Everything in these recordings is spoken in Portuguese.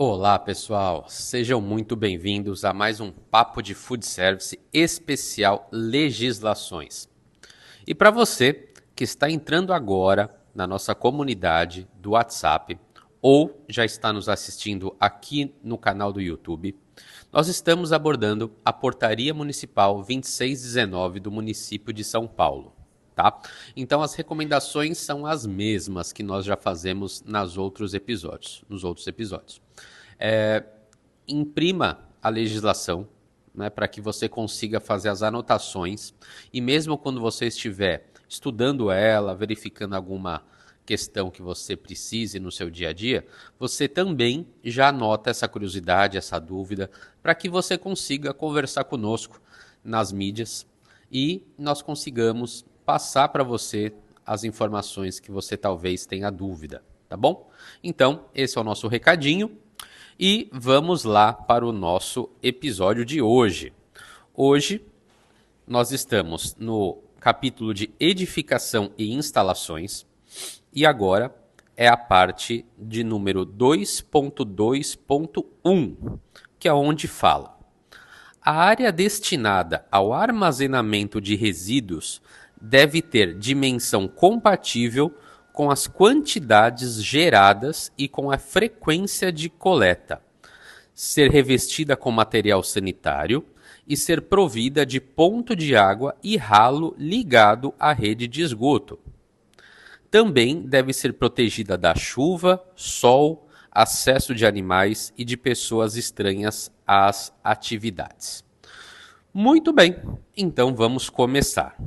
Olá, pessoal. Sejam muito bem-vindos a mais um Papo de Food Service especial Legislações. E para você que está entrando agora na nossa comunidade do WhatsApp ou já está nos assistindo aqui no canal do YouTube, nós estamos abordando a Portaria Municipal 2619 do município de São Paulo. Tá? Então as recomendações são as mesmas que nós já fazemos nos outros episódios. Imprima a legislação, né, para que você consiga fazer as anotações e mesmo quando você estiver estudando ela, verificando alguma questão que você precise no seu dia a dia, você também já anota essa curiosidade, essa dúvida, para que você consiga conversar conosco nas mídias e nós consigamos passar para você as informações que você talvez tenha dúvida, tá bom? Então, esse é o nosso recadinho e vamos lá para o nosso episódio de hoje. Hoje, nós estamos no capítulo de edificação e instalações e agora é a parte de número 2.2.1, que é onde fala: a área destinada ao armazenamento de resíduos deve ter dimensão compatível com as quantidades geradas e com a frequência de coleta, ser revestida com material sanitário e ser provida de ponto de água e ralo ligado à rede de esgoto. Também deve ser protegida da chuva, sol, acesso de animais e de pessoas estranhas às atividades. Muito bem, então vamos começar.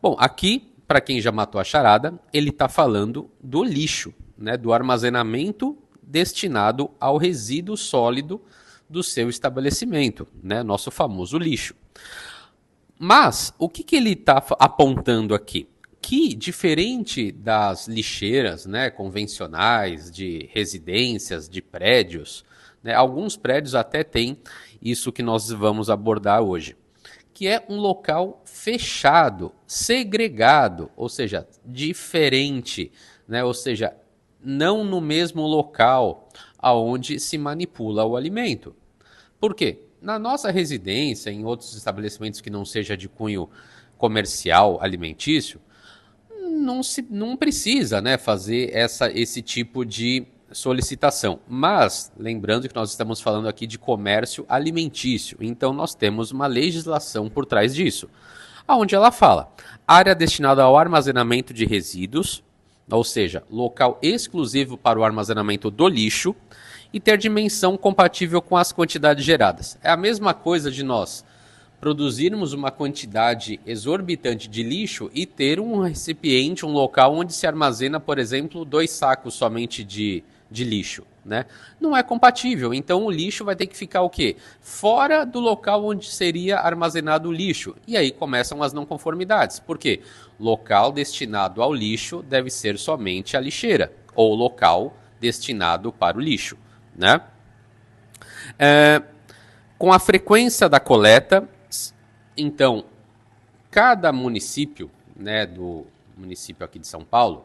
Bom, aqui, para quem já matou a charada, ele está falando do lixo, né, do armazenamento destinado ao resíduo sólido do seu estabelecimento, né, nosso famoso lixo. Mas, o que ele está apontando aqui? Que, diferente das lixeiras, né, convencionais, de residências, de prédios, né, alguns prédios até têm isso que nós vamos abordar hoje, que é um local fechado, segregado, ou seja, diferente, né? Ou seja, não no mesmo local aonde se manipula o alimento. Por quê? Na nossa residência, em outros estabelecimentos que não seja de cunho comercial, alimentício, não precisa, né, fazer esse tipo de solicitação. Mas, lembrando que nós estamos falando aqui de comércio alimentício, então nós temos uma legislação por trás disso, onde ela fala: área destinada ao armazenamento de resíduos, ou seja, local exclusivo para o armazenamento do lixo, e ter dimensão compatível com as quantidades geradas. É a mesma coisa de nós produzirmos uma quantidade exorbitante de lixo e ter um recipiente, um local onde se armazena, por exemplo, 2 sacos somente de lixo, né? Não é compatível, então o lixo vai ter que ficar o quê? Fora do local onde seria armazenado o lixo. E aí começam as não conformidades. Por quê? Local destinado ao lixo deve ser somente a lixeira, ou local destinado para o lixo, né? Com a frequência da coleta, então, cada município, né, do município aqui de São Paulo,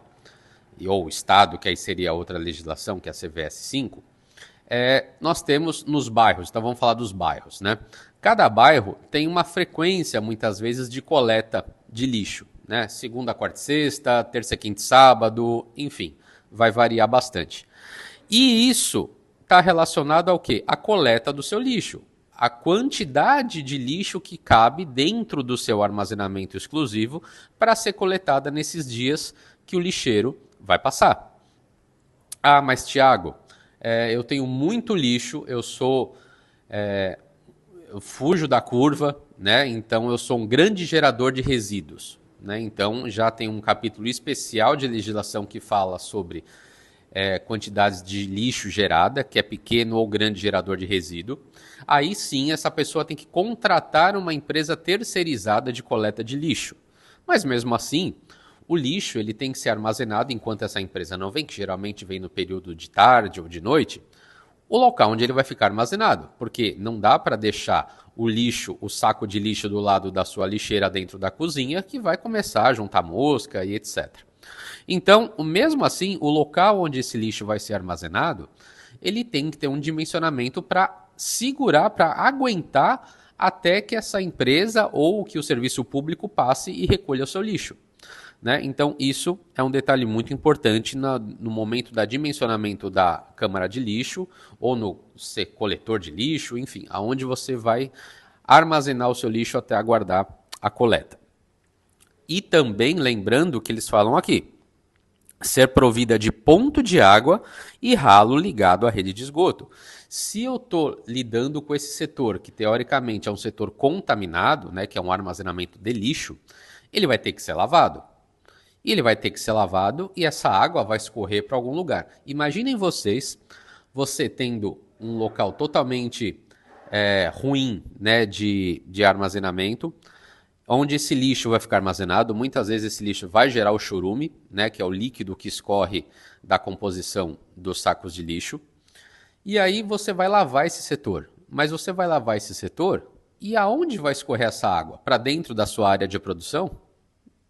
ou estado, que aí seria outra legislação, que é a CVS 5, nós temos nos bairros, então vamos falar dos bairros, né? Cada bairro tem uma frequência, muitas vezes, de coleta de lixo, né? Segunda, quarta e sexta, terça, quinta e sábado, enfim, vai variar bastante. E isso está relacionado ao quê? A coleta do seu lixo. A quantidade de lixo que cabe dentro do seu armazenamento exclusivo para ser coletada nesses dias que o lixeiro vai passar. Ah, mas Tiago, eu tenho muito lixo, eu fujo da curva, né? Então eu sou um grande gerador de resíduos, né? Então já tem um capítulo especial de legislação que fala sobre quantidades de lixo gerada, que é pequeno ou grande gerador de resíduo. Aí sim, essa pessoa tem que contratar uma empresa terceirizada de coleta de lixo. Mas mesmo assim, o lixo ele tem que ser armazenado enquanto essa empresa não vem, que geralmente vem no período de tarde ou de noite, o local onde ele vai ficar armazenado. Porque não dá para deixar o lixo, o saco de lixo do lado da sua lixeira dentro da cozinha, que vai começar a juntar mosca e etc. Então, mesmo assim, o local onde esse lixo vai ser armazenado, ele tem que ter um dimensionamento para segurar, para aguentar até que essa empresa ou que o serviço público passe e recolha o seu lixo. Né? Então, isso é um detalhe muito importante no momento da dimensionamento da câmara de lixo ou no coletor de lixo, enfim, aonde você vai armazenar o seu lixo até aguardar a coleta. E também lembrando que eles falam aqui, ser provida de ponto de água e ralo ligado à rede de esgoto. Se eu estou lidando com esse setor, que teoricamente é um setor contaminado, né, que é um armazenamento de lixo, ele vai ter que ser lavado. E ele vai ter que ser lavado e essa água vai escorrer para algum lugar. Imaginem vocês, você tendo um local totalmente ruim, né, de armazenamento, onde esse lixo vai ficar armazenado. Muitas vezes esse lixo vai gerar o chorume, né, que é o líquido que escorre da composição dos sacos de lixo. E aí você vai lavar esse setor. Mas você vai lavar esse setor e aonde vai escorrer essa água? Para dentro da sua área de produção?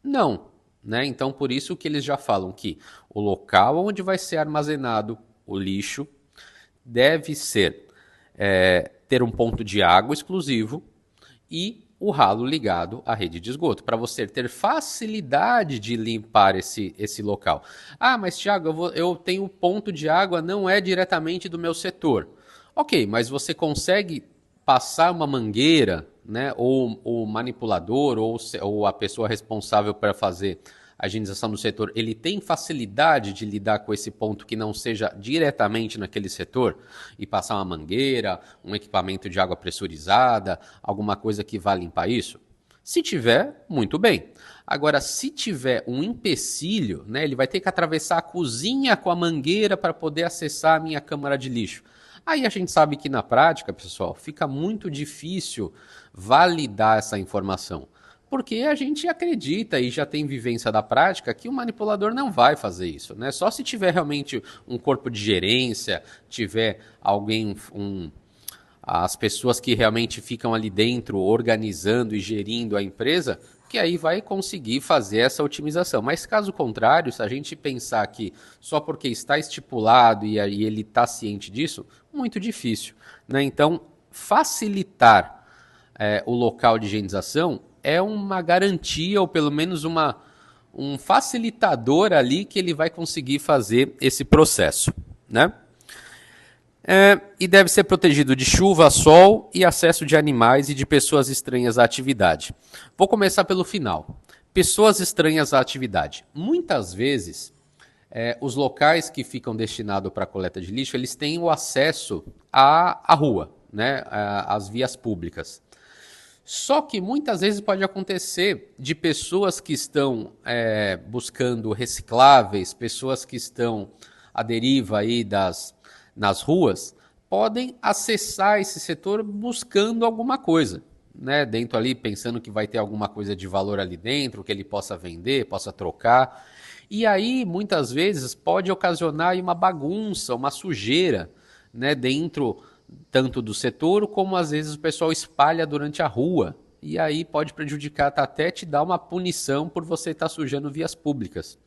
Não. Né? Então, por isso que eles já falam que o local onde vai ser armazenado o lixo deve ser ter um ponto de água exclusivo e o ralo ligado à rede de esgoto, para você ter facilidade de limpar esse local. Ah, mas Thiago, eu tenho ponto de água, não é diretamente do meu setor. Ok, mas você consegue passar uma mangueira, né, ou o manipulador ou a pessoa responsável para fazer a higienização do setor, ele tem facilidade de lidar com esse ponto que não seja diretamente naquele setor e passar uma mangueira, um equipamento de água pressurizada, alguma coisa que vá limpar isso? Se tiver, muito bem. Agora, se tiver um empecilho, né, ele vai ter que atravessar a cozinha com a mangueira para poder acessar a minha câmara de lixo. Aí a gente sabe que na prática, pessoal, fica muito difícil validar essa informação. Porque a gente acredita e já tem vivência da prática que o manipulador não vai fazer isso, né? Só se tiver realmente um corpo de gerência, tiver alguém, as pessoas que realmente ficam ali dentro organizando e gerindo a empresa, que aí vai conseguir fazer essa otimização. Mas caso contrário, se a gente pensar que só porque está estipulado e aí ele está ciente disso, muito difícil, né? Então, facilitar o local de higienização é uma garantia, ou pelo menos um facilitador ali que ele vai conseguir fazer esse processo, né? E deve ser protegido de chuva, sol e acesso de animais e de pessoas estranhas à atividade. Vou começar pelo final. Pessoas estranhas à atividade. Muitas vezes, os locais que ficam destinados para a coleta de lixo, eles têm o acesso à rua, né? Às vias públicas. Só que muitas vezes pode acontecer de pessoas que estão buscando recicláveis, pessoas que estão à deriva aí nas ruas, podem acessar esse setor buscando alguma coisa, né? Dentro ali, pensando que vai ter alguma coisa de valor ali dentro, que ele possa vender, possa trocar. E aí, muitas vezes, pode ocasionar aí uma bagunça, uma sujeira, né? Dentro tanto do setor, como às vezes o pessoal espalha durante a rua. E aí pode prejudicar, até te dar uma punição por você estar sujando vias públicas.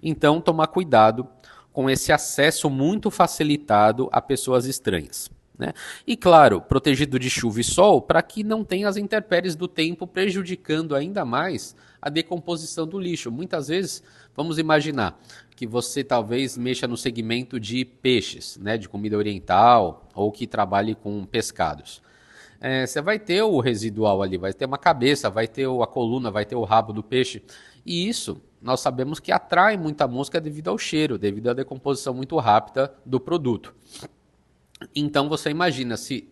Então, tomar cuidado com esse acesso muito facilitado a pessoas estranhas, né? E claro, protegido de chuva e sol para que não tenha as intempéries do tempo prejudicando ainda mais a decomposição do lixo. Muitas vezes, vamos imaginar que você talvez mexa no segmento de peixes, né, de comida oriental, ou que trabalhe com pescados. Você vai ter o residual ali, vai ter uma cabeça, vai ter a coluna, vai ter o rabo do peixe. E isso nós sabemos que atrai muita mosca devido ao cheiro, devido à decomposição muito rápida do produto. Então você imagina, se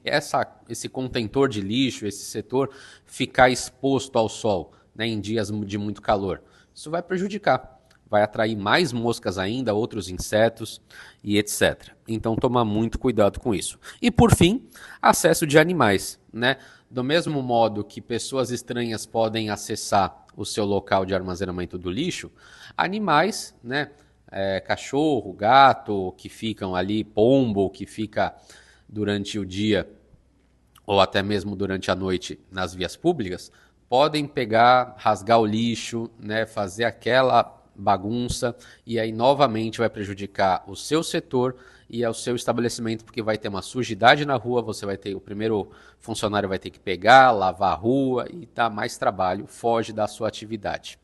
esse contentor de lixo, esse setor, ficar exposto ao sol, né, em dias de muito calor, isso vai prejudicar. Vai atrair mais moscas ainda, outros insetos e etc. Então, tomar muito cuidado com isso. E, por fim, acesso de animais, né? Do mesmo modo que pessoas estranhas podem acessar o seu local de armazenamento do lixo, animais, né? Cachorro, gato, que ficam ali, pombo, que fica durante o dia ou até mesmo durante a noite nas vias públicas, podem pegar, rasgar o lixo, né? Fazer aquela bagunça, e aí novamente vai prejudicar o seu setor e é o seu estabelecimento, porque vai ter uma sujidade na rua, você vai ter, o primeiro funcionário vai ter que pegar, lavar a rua e dá mais trabalho, foge da sua atividade.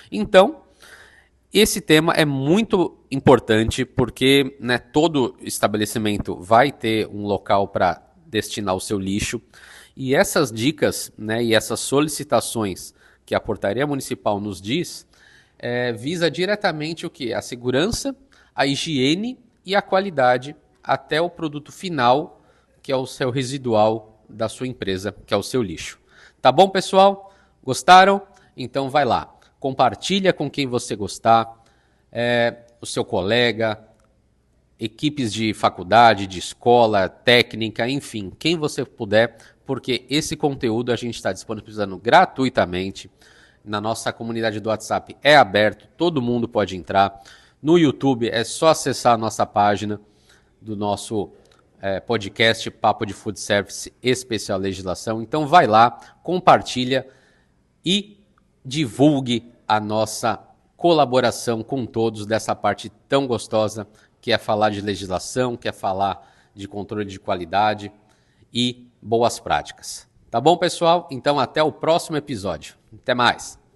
Então, esse tema é muito importante porque, né, todo estabelecimento vai ter um local para destinar o seu lixo, e essas dicas, né, e essas solicitações que a Portaria Municipal nos diz, visa diretamente o que? A segurança, a higiene e a qualidade até o produto final, que é o seu residual da sua empresa, que é o seu lixo. Tá bom, pessoal? Gostaram? Então vai lá, compartilha com quem você gostar, o seu colega, equipes de faculdade, de escola, técnica, enfim, quem você puder, porque esse conteúdo a gente está disponibilizando gratuitamente. Na nossa comunidade do WhatsApp é aberto, todo mundo pode entrar. No YouTube é só acessar a nossa página do nosso podcast Papo de Food Service Especial Legislação. Então vai lá, compartilha e divulgue a nossa colaboração com todos dessa parte tão gostosa que é falar de legislação, que é falar de controle de qualidade e boas práticas. Tá bom, pessoal? Então até o próximo episódio. Até mais!